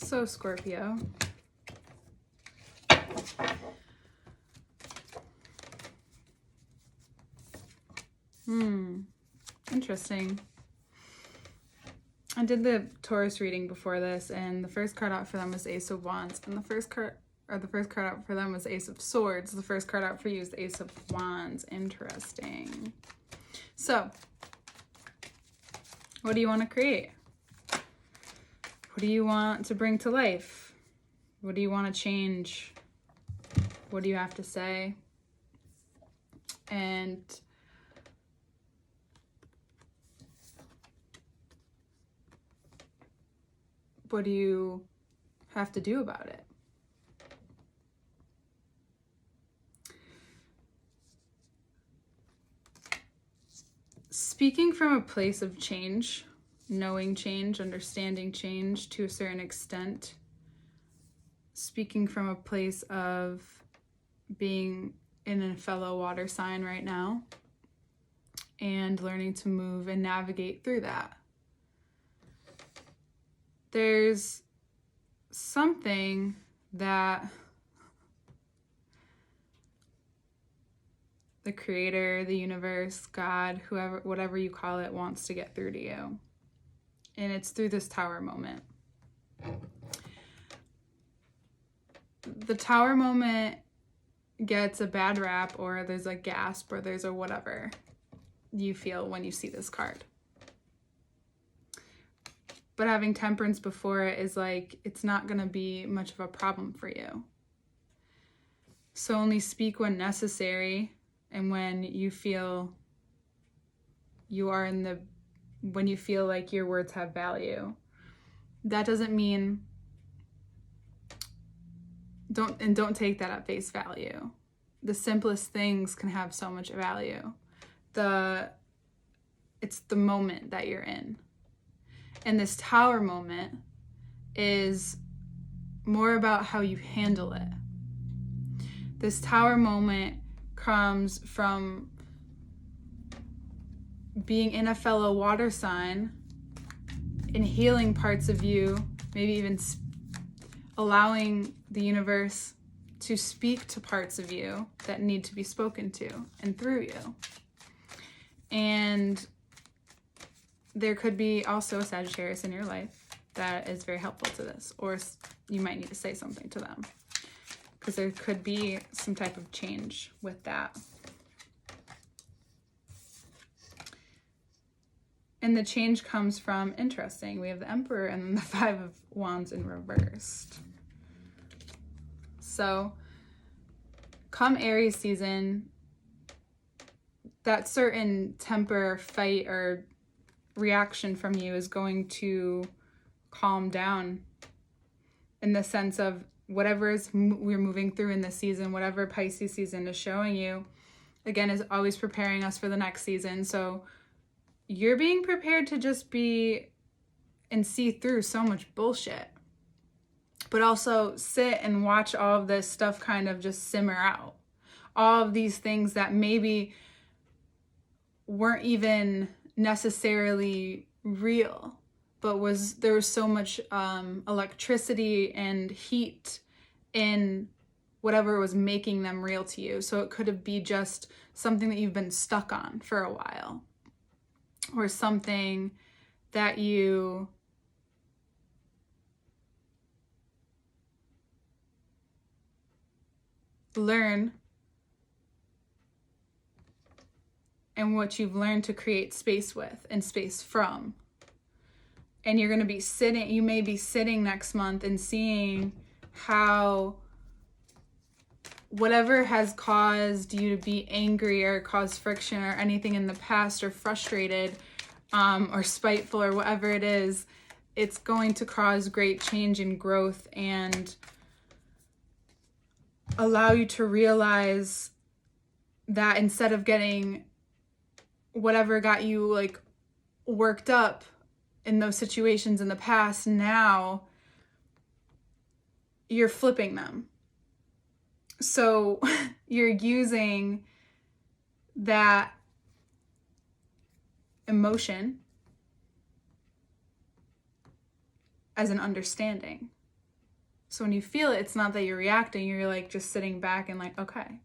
So Scorpio. Interesting. I did the Taurus reading before this, and the first card out for them was Ace of Wands, and the first card out for them was Ace of Swords. The first card out for you is the Ace of Wands. Interesting. So, what do you want to create? What do you want to bring to life? What do you want to change? What do you have to say? And what do you have to do about it? Speaking from a place of change, knowing change, understanding change to a certain extent, speaking from a place of being in a fellow water sign right now and learning to move and navigate through that. There's something that the creator, the universe, God, whoever, whatever you call it, wants to get through to you. And it's through this tower moment. The tower moment gets a bad rap, or there's a gasp, or there's a whatever you feel when you see this card. But having temperance before it is like, it's not going to be much of a problem for you. So only speak when necessary, and when you feel you are when you feel like your words have value. That doesn't mean, don't take that at face value. The simplest things can have so much value. It's the moment that you're in. And this tower moment is more about how you handle it. This tower moment comes from being in a fellow water sign and healing parts of you, maybe even allowing the universe to speak to parts of you that need to be spoken to and through you. And there could be also a Sagittarius in your life that is very helpful to this, or you might need to say something to them, because there could be some type of change with that. And the change comes from, interesting, we have the Emperor and then the Five of Wands in reversed. So come Aries season, that certain temper, fight, or reaction from you is going to calm down, in the sense of whatever we're moving through in this season, whatever Pisces season is showing you, again, is always preparing us for the next season. So you're being prepared to just be and see through so much bullshit, but also sit and watch all of this stuff kind of just simmer out. All of these things that maybe weren't even necessarily real, but there was so much electricity and heat in whatever was making them real to you. So it could be just something that you've been stuck on for a while, or something that you learn, and what you've learned to create space with and space from. And you're going to be you may be sitting next month and seeing how whatever has caused you to be angry or caused friction or anything in the past, or frustrated or spiteful or whatever it is, it's going to cause great change and growth, and allow you to realize that instead of getting whatever got you like worked up in those situations in the past, now you're flipping them. So you're using that emotion as an understanding. So when you feel it, it's not that you're reacting, you're like just sitting back and like, okay.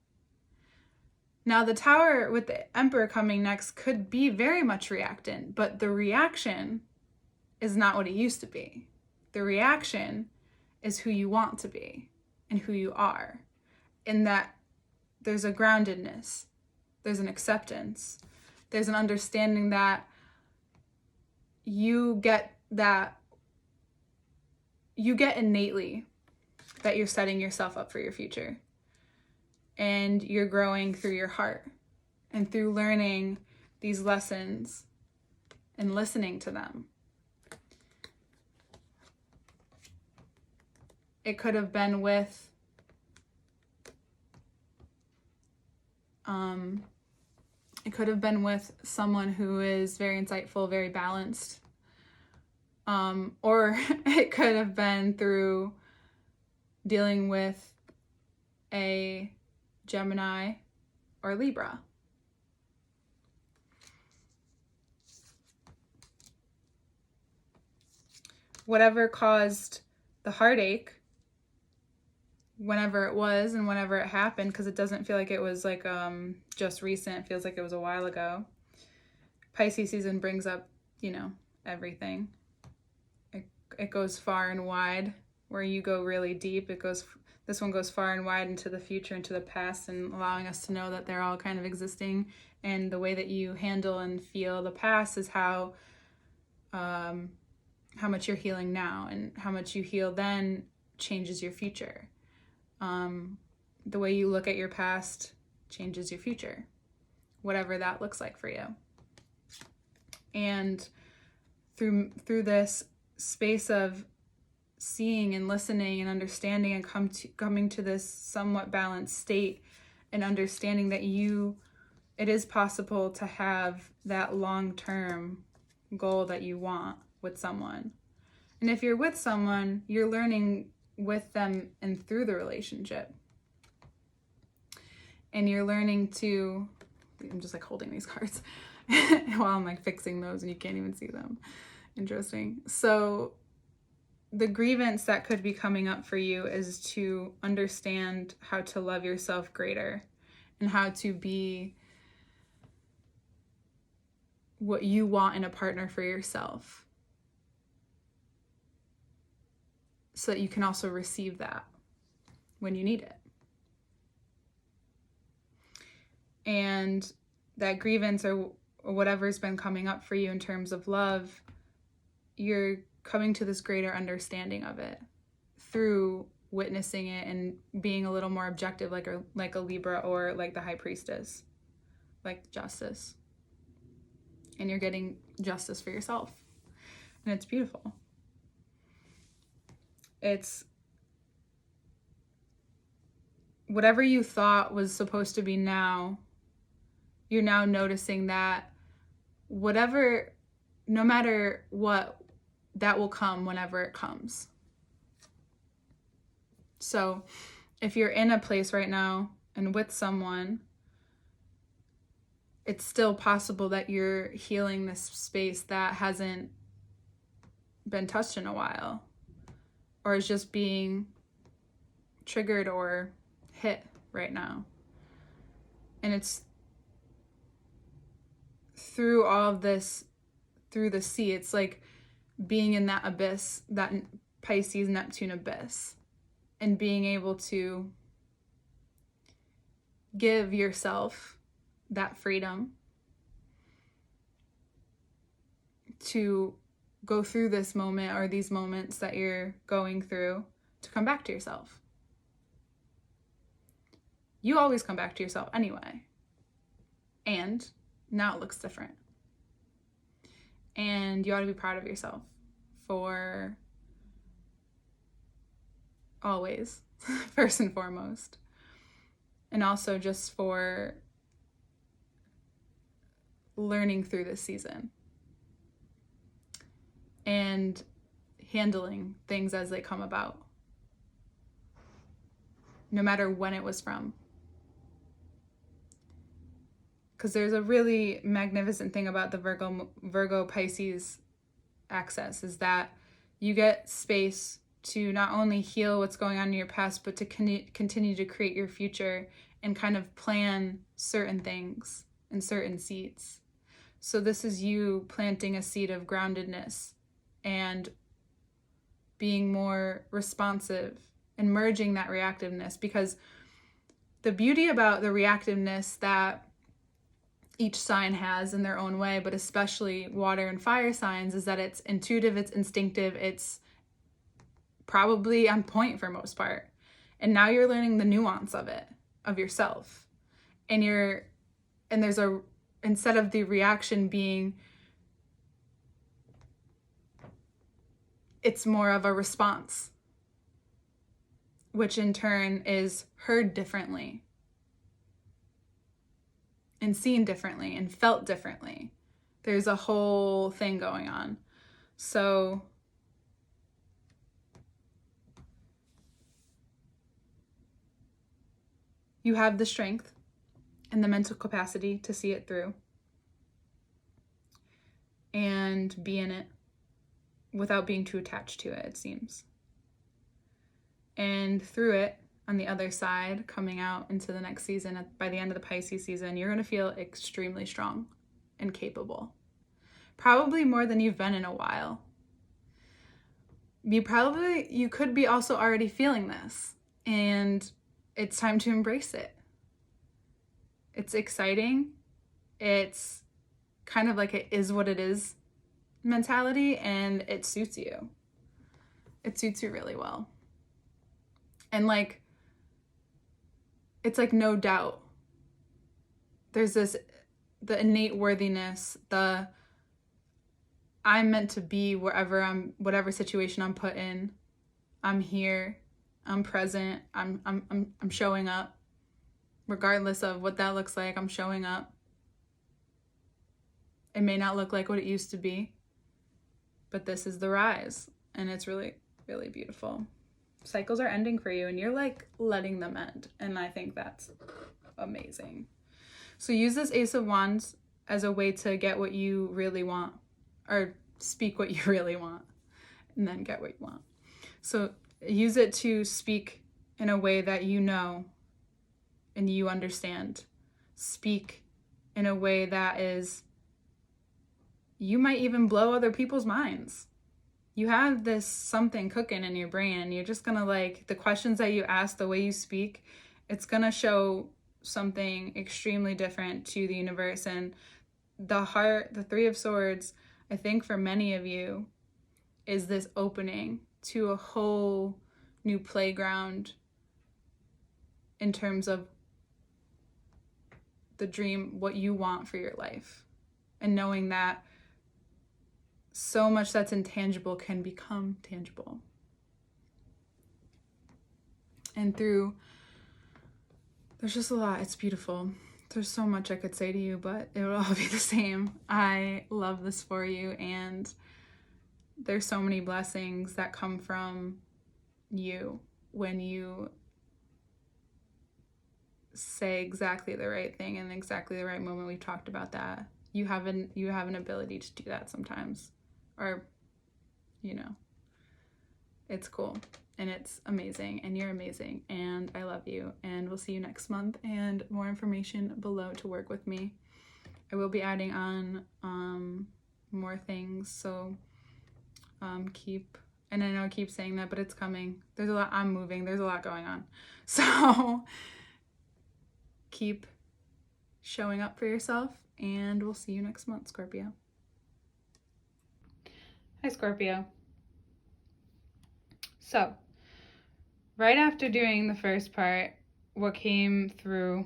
Now the Tower with the Emperor coming next could be very much reactant, but the reaction is not what it used to be. The reaction is who you want to be and who you are. In that there's a groundedness, there's an acceptance, there's an understanding that you get innately that you're setting yourself up for your future. And you're growing through your heart and through learning these lessons and listening to them. It could have been with someone who is very insightful, very balanced. Or it could have been through dealing with a Gemini or Libra. Whatever caused the heartache, whenever it was and whenever it happened, because it doesn't feel like it was like just recent, it feels like it was a while ago. Pisces season brings up, everything. It goes far and wide. Where you go really deep, this one goes far and wide into the future, into the past, and allowing us to know that they're all kind of existing. And the way that you handle and feel the past is how much you're healing now, and how much you heal then changes your future. The way you look at your past changes your future, whatever that looks like for you. And through this space of seeing and listening and understanding and coming to this somewhat balanced state, and understanding that it is possible to have that long-term goal that you want with someone. And if you're with someone, you're learning with them and through the relationship. And you're learning to, I'm just like holding these cards while I'm like fixing those and you can't even see them. Interesting. So the grievance that could be coming up for you is to understand how to love yourself greater and how to be what you want in a partner for yourself, so that you can also receive that when you need it. And that grievance or whatever's been coming up for you in terms of love, you're coming to this greater understanding of it through witnessing it and being a little more objective, like a Libra, or like the High Priestess, like justice. And you're getting justice for yourself. And it's beautiful. It's whatever you thought was supposed to be now, you're now noticing that no matter what, that will come whenever it comes. So if you're in a place right now and with someone, it's still possible that you're healing this space that hasn't been touched in a while, or is just being triggered or hit right now. And it's through all of this, through the sea, it's like being in that abyss, that Pisces Neptune abyss, and being able to give yourself that freedom to go through this moment or these moments that you're going through, to come back to yourself. You always come back to yourself anyway. And now it looks different. And you ought to be proud of yourself for always, first and foremost. And also just for learning through this season and handling things as they come about, no matter when it was from. Because there's a really magnificent thing about the Virgo Pisces axis, is that you get space to not only heal what's going on in your past, but to continue to create your future and kind of plan certain things and certain seeds. So this is you planting a seed of groundedness and being more responsive and merging that reactiveness, because the beauty about the reactiveness that each sign has in their own way, but especially water and fire signs, is that it's intuitive, it's instinctive, it's probably on point for most part. And now you're learning the nuance of it, of yourself. And there's instead of the reaction being, it's more of a response, which in turn is heard differently and seen differently and felt differently. There's a whole thing going on. So you have the strength and the mental capacity to see it through and be in it without being too attached to it, it seems. And through it, on the other side, coming out into the next season, by the end of the Pisces season, you're going to feel extremely strong and capable. Probably more than you've been in a while. You could be also already feeling this, and it's time to embrace it. It's exciting. It's kind of like it is what it is mentality, and it suits you. It suits you really well. And like, it's like no doubt. There's the innate worthiness, I'm meant to be whatever situation I'm put in. I'm here, I'm present, I'm showing up. Regardless of what that looks like, I'm showing up. It may not look like what it used to be, but this is the rise, and it's really, really beautiful. Cycles are ending for you, and you're like letting them end, and I think that's amazing. So use this Ace of Wands as a way to get what you really want, or speak what you really want, and then get what you want. So use it to speak in a way that you know and you understand. Speak in a way that is, you might even blow other people's minds. You have this something cooking in your brain. You're just gonna, like, the questions that you ask, the way you speak, it's gonna show something extremely different to the universe. And the heart, the Three of Swords, I think for many of you, is this opening to a whole new playground in terms of the dream, what you want for your life, and knowing that so much that's intangible can become tangible. And there's just a lot. It's beautiful. There's so much I could say to you, but it would all be the same. I love this for you, and there's so many blessings that come from you when you say exactly the right thing in exactly the right moment. We've talked about that. You have an ability to do that sometimes, or it's cool and it's amazing, and you're amazing, and I love you, and we'll see you next month. And more information below to work with me. I will be adding on more things, so and I know I keep saying that, but it's coming. There's a lot. I'm moving. There's a lot going on, so keep showing up for yourself, and we'll see you next month, Scorpio. Hi, Scorpio. So, right after doing the first part, what came through,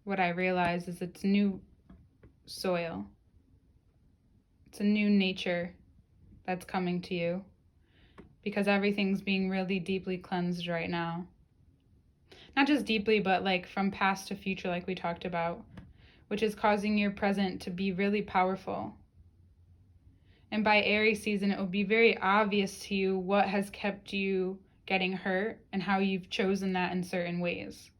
what I realized is it's new soil. It's a new nature that's coming to you, because everything's being really deeply cleansed right now. Not just deeply, but like from past to future, like we talked about, which is causing your present to be really powerful. And by Aries season, it will be very obvious to you what has kept you getting hurt and how you've chosen that in certain ways.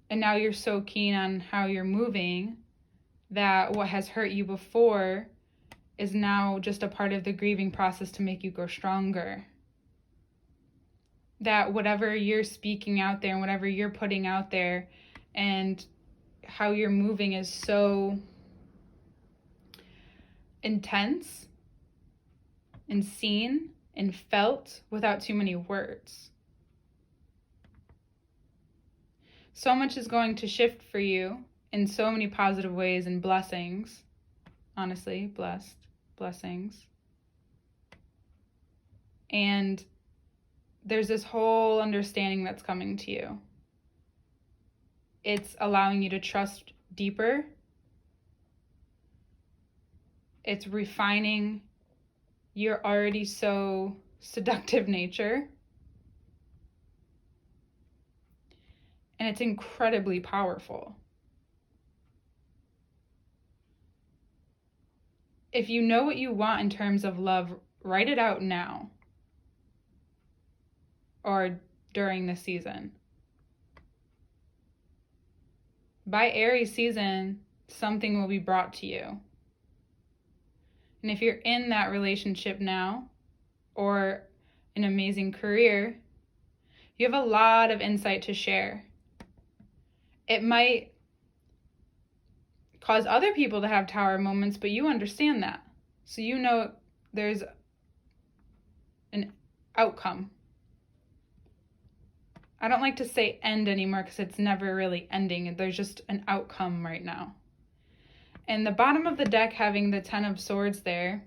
And now you're so keen on how you're moving that what has hurt you before is now just a part of the grieving process to make you grow stronger. That whatever you're speaking out there and whatever you're putting out there and how you're moving is so intense and seen and felt without too many words. So much is going to shift for you in so many positive ways and blessings. Honestly, blessings. And there's this whole understanding that's coming to you. It's allowing you to trust deeper. It's refining your already so seductive nature. And it's incredibly powerful. If you know what you want in terms of love, write it out now or during the season. By Aries season, something will be brought to you. And if you're in that relationship now or an amazing career, you have a lot of insight to share. It might cause other people to have tower moments, but you understand that. So you know there's an outcome. I don't like to say end anymore because it's never really ending. There's just an outcome right now. And the bottom of the deck having the 10 of Swords there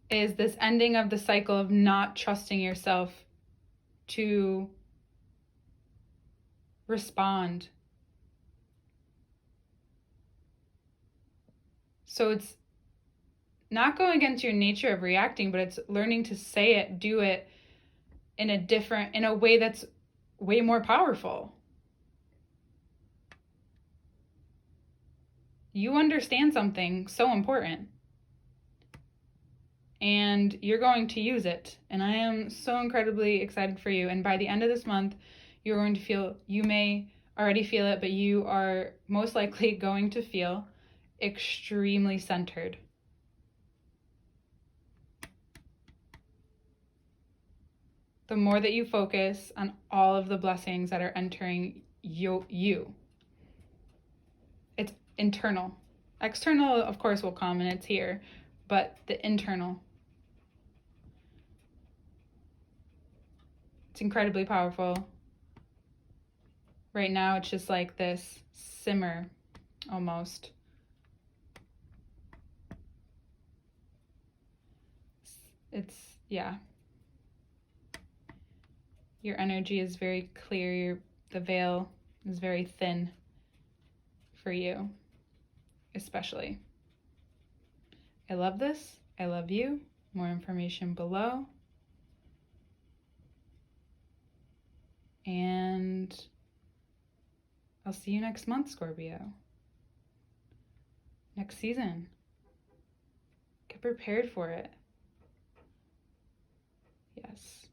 is this ending of the cycle of not trusting yourself to respond. So it's not going against your nature of reacting, but it's learning to say it, do it in a way that's way more powerful. You understand something so important and you're going to use it. And I am so incredibly excited for you. And by the end of this month, you're going to feel, you may already feel it, but you are most likely going to feel extremely centered. The more that you focus on all of the blessings that are entering you. It's internal. External, of course, will come and it's here, but the internal. It's incredibly powerful. Right now, it's just like this simmer, almost. Yeah. Your energy is very clear. The veil is very thin for you, especially. I love this. I love you. More information below. And I'll see you next month, Scorpio. Next season. Get prepared for it. Yes.